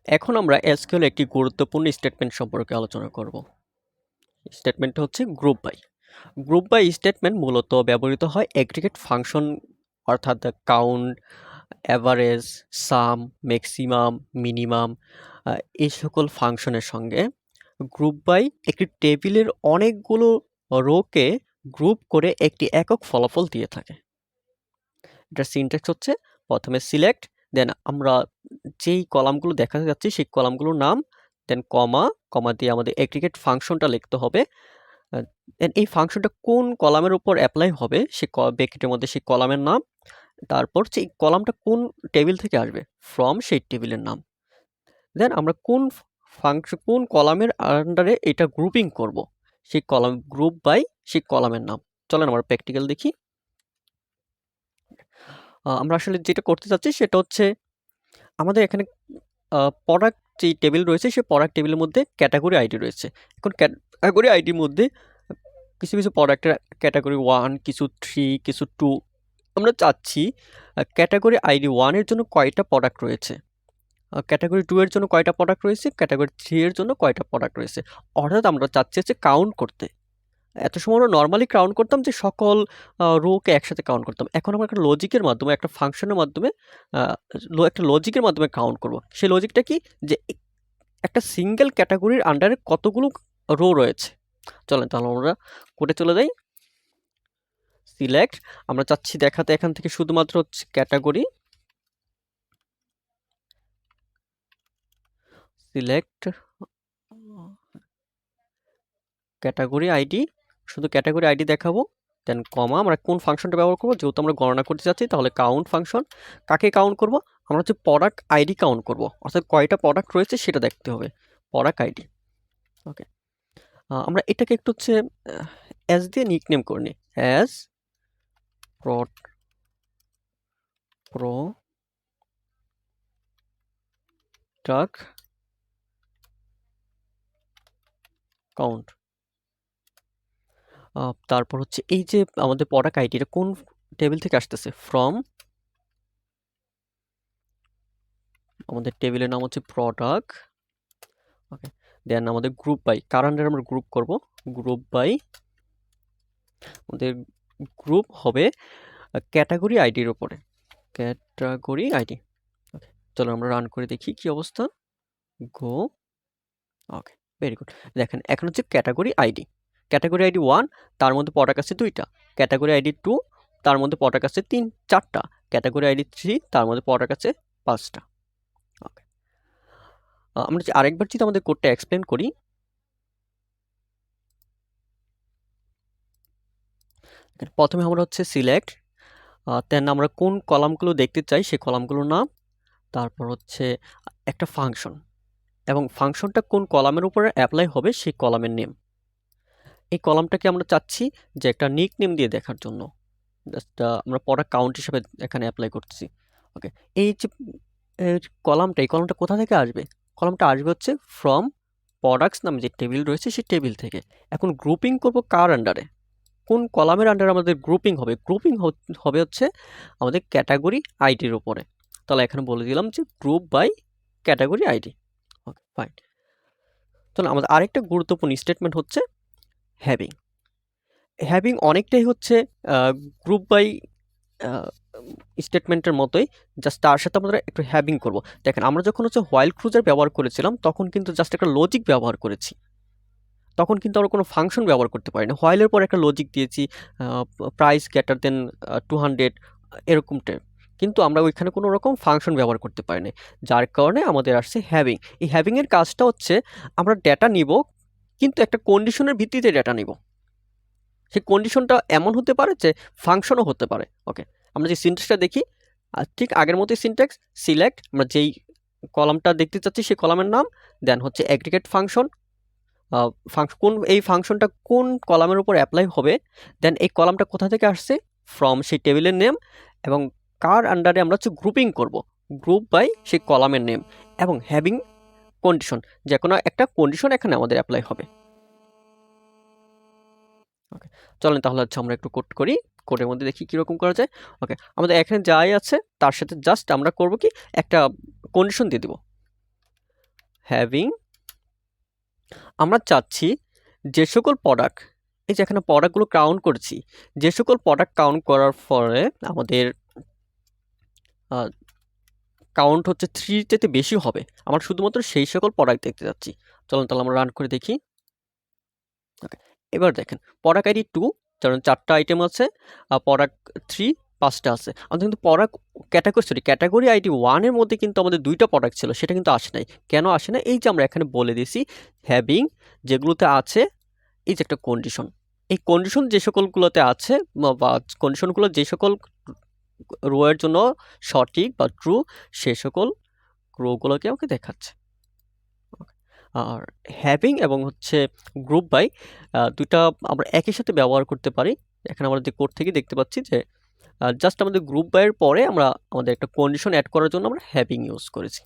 এখন আমরা এসকিউএল একটি গুরুত্বপূর্ণ স্টেটমেন্ট সম্পর্কে আলোচনা করব। স্টেটমেন্টটা হচ্ছে group by. Group by statement মূলত ব্যবহৃত হয় এগ্রিগেট ফাংশন অর্থাৎ count, average, sum, maximum, minimum এই সকল ফাংশনের সঙ্গে গ্রুপ বাই একটি টেবিলের অনেকগুলো রোকে গ্রুপ করে একটি একক ফলাফল দিয়ে থাকে। এটার সিনট্যাক্স হচ্ছে প্রথমে সিলেক্ট, দেন আমরা যেই কলামগুলো দেখাতে যাচ্ছি সেই কলামগুলোর নাম, দেন কমা দিয়ে আমাদের এগ্রিগেট ফাংশনটা লিখতে হবে। দেন এই ফাংশনটা কোন কলামের উপর অ্যাপ্লাই হবে সে ব্র্যাকেটের মধ্যে সেই কলামের নাম, তারপর সেই কলামটা কোন টেবিল থেকে আসবে ফ্রম সেই টেবিলের নাম। দেন আমরা কোন ফাংশন কোন কলামের আন্ডারে এটা গ্রুপিং করব সেই কলাম গ্রুপ বাই সেই কলামের নাম। চলেন আমরা প্র্যাকটিক্যাল দেখি। আমরা আসলে যেটা করতে চাচ্ছি সেটা হচ্ছে আমাদের এখানে প্রোডাক্ট যেই টেবিল রয়েছে সেই প্রোডাক্ট টেবিলের মধ্যে ক্যাটাগরি আইডি রয়েছে। এখন ক্যাটাগরি আইডির মধ্যে কিছু কিছু প্রোডাক্টের ক্যাটাগরি 1, কিছু 3, কিছু 2। আমরা চাচ্ছি ক্যাটাগরি আইডি 1 এর জন্য কয়টা প্রোডাক্ট রয়েছে, ক্যাটাগরি 2 এর জন্য কয়টা প্রোডাক্ট রয়েছে, ক্যাটাগরি 3 এর জন্য কয়টা প্রোডাক্ট রয়েছে। অর্থাৎ আমরা চাচ্ছি হচ্ছে কাউন্ট করতে। এত সময় আমরা নর্মালি কাউন্ট করতাম যে সকল রোকে একসাথে কাউন্ট করতাম। এখন আমরা একটা লজিকের মাধ্যমে, একটা ফাংশনের মাধ্যমে, একটা লজিকের মাধ্যমে কাউন্ট করব। সেই লজিকটা কি, যে একটা সিঙ্গেল ক্যাটাগরির আন্ডারে কতগুলো রো রয়েছে। চলেন তাহলে আমরা কোডে চলে যাই। সিলেক্ট, আমরা চাচ্ছি দেখাতে এখান থেকে শুধুমাত্র হচ্ছে ক্যাটাগরি। সিলেক্ট ক্যাটাগরি আইডি, শুধু ক্যাটাগরি আইডি দেখাবো। দেন কমা, আমরা কোন ফাংশনটা ব্যবহার করবো, যেহেতু আমরা গণনা করতে চাচ্ছি তাহলে কাউন্ট ফাংশন। কাকে কাউন্ট করব, আমরা হচ্ছে প্রোডাক্ট আইডি কাউন্ট করব, অর্থাৎ কয়টা প্রোডাক্ট রয়েছে সেটা দেখতে হবে, প্রোডাক্ট আইডি। ওকে, আমরা এটাকে একটু হচ্ছে অ্যাজ দিয়ে নিকনেম করে নিই, অ্যাজ প্রোডাক্ট কাউন্ট। তারপর হচ্ছে এই যে আমাদের প্রোডাক্ট আইডিটা কোন টেবিল থেকে আসতেছে, ফ্রম, আমাদের টেবিলের নাম হচ্ছে প্রোডাক্ট। ওকে, দেন আমাদের গ্রুপ বাই, কার আন্ডারে আমরা গ্রুপ করব, গ্রুপ বাই, আমাদের গ্রুপ হবে ক্যাটাগরি আইডির উপরে, ক্যাটাগরি আইডি। ওকে, চলো আমরা রান করে দেখি কি অবস্থা। গো। ওকে, ভেরি গুড। দেখেন এখন হচ্ছে ক্যাটাগরি আইডি, ক্যাটাগরি আইডি 1 তার মধ্যে প্রোডাক্ট আছে 2টা, ক্যাটাগরি আইডি 2 তার মধ্যে প্রোডাক্ট আছে 4টা, ক্যাটাগরি আইডি 3 তার মধ্যে প্রোডাক্ট আছে 5টা। ওকে, আমরা আরেকবার যদি আমাদের কোডটা এক্সপ্লেন করি। প্রথমে আমরা হচ্ছে সিলেক্ট, দেন আমরা কোন কলামগুলো দেখতে চাই সেই কলামগুলোর নাম, তারপর হচ্ছে একটা ফাংশন, এবং ফাংশনটা কোন কলামের উপরে অ্যাপ্লাই হবে সেই কলামের নেম। এই কলামটাকে আমরা চাচ্ছি যে একটা নিক নেম দিয়ে দেখার জন্য, জাস্ট আমরা প্রোডাক্ট কাউন্ট হিসেবে এখানে অ্যাপ্লাই করতেছি। ওকে, এই যে এই কলামটা কোথা থেকে আসবে, কলামটা আসবে হচ্ছে ফ্রম প্রোডাক্টস নামে যে টেবিল রয়েছে সেই টেবিল থেকে। এখন গ্রুপিং করব কার আন্ডারে, কোন কলামের আন্ডারে আমাদের গ্রুপিং হবে, গ্রুপিং হবে হচ্ছে আমাদের ক্যাটাগরি আইডির উপরে। তাহলে এখানে বলে দিলাম যে group by category ID. Okay, fine. তাহলে আমাদের আরেকটা গুরুত্বপূর্ণ স্টেটমেন্ট হচ্ছে হ্যাভিং। হ্যাভিং অনেকটাই হচ্ছে গ্রুপ বাই স্টেটমেন্টের মতোই, জাস্ট তার সাথে আমরা একটু হ্যাভিং করব। দেখেন আমরা যখন হচ্ছে হোয়াইল ক্রুজার ব্যবহার করেছিলাম তখন কিন্তু জাস্ট একটা লজিক ব্যবহার করেছি, তখন কিন্তু আমরা কোনো ফাংশন ব্যবহার করতে পারি না। হোয়াইলের পর একটা লজিক দিয়েছি, প্রাইস গ্রেটার দেন 200 এরকম টাইপ, কিন্তু আমরা ওইখানে কোনো রকম ফাংশন ব্যবহার করতে পারি না, যার কারণে আমাদের আসছে হ্যাভিং। এই হ্যাভিংয়ের কাজটা হচ্ছে আমরা ডেটা নিব, কিন্তু একটা কন্ডিশনের ভিত্তিতে ডেটা নিব। সেই কন্ডিশনটা এমন হতে পারে যে ফাংশনও হতে পারে। ওকে, আমরা যে সিনট্যাক্সটা দেখি, ঠিক আগের মতোই সিনট্যাক্স। সিলেক্ট, আমরা যেই কলামটা দেখতে চাচ্ছি সেই কলামের নাম, দেন হচ্ছে অ্যাগ্রিগেট ফাংশন, কোন এই ফাংশনটা কোন কলামের উপর অ্যাপ্লাই হবে, দেন এই কলামটা কোথা থেকে আসছে, ফ্রম সেই টেবিলের নেম, এবং কার আন্ডারে আমরা হচ্ছে গ্রুপিং করব, গ্রুপ বাই সেই কলামের নেম, এবং হ্যাভিং কন্ডিশন, যে কোনো একটা কন্ডিশন এখানে আমাদের অ্যাপ্লাই হবে। ওকে, চলেন তাহলে হচ্ছে আমরা একটু কোড করি, কোডের মধ্যে দেখি কীরকম করা যায়। ওকে, আমাদের এখানে যাই আছে তার সাথে জাস্ট আমরা করব কি একটা কন্ডিশন দিয়ে দিব। হ্যাভিং আমরা চাচ্ছি যে সকল প্রোডাক্ট, এই যে এখানে প্রোডাক্টগুলো কাউন্ট করছি, যে সকল প্রোডাক্ট কাউন্ট করার পরে আমাদের কাউন্ট হচ্ছে 3 থেকে বেশি হবে, আমরা শুধুমাত্র সেই সকল প্রোডাক্ট দেখতে যাচ্ছি। চলুন তাহলে আমরা রান করে দেখি। ওকে, এবার দেখেন প্রোডাক্ট আইডি 2, কারণ 4টা আইটেম আছে, আর প্রোডাক্ট 3 5টা আছে। আমাদের কিন্তু প্রোডাক্ট ক্যাটাগরি আইডি 1 এর মধ্যে কিন্তু আমাদের 2টা প্রোডাক্ট ছিল, সেটা কিন্তু আসে নাই। কেন আসে না? এই যে আমরা এখানে বলে দিয়েছি হ্যাভিং যেগুলোতে আছে, এই যে একটা কন্ডিশন, এই কন্ডিশন যে সকলগুলোতে আছে বা কন্ডিশনগুলো যে সকল রো এর জন্য সঠিক বা ট্রু, সে সকল রোগুলোকে আমাকে দেখাচ্ছে। আর হ্যাভিং এবং হচ্ছে গ্রুপ বাই দুইটা আমরা একই সাথে ব্যবহার করতে পারি। এখানে আমরা যে কোড থেকে দেখতে পাচ্ছি যে জাস্ট আমাদের গ্রুপ বাইয়ের পরে আমরা আমাদের একটা কন্ডিশন অ্যাড করার জন্য আমরা হ্যাভিং ইউজ করেছি।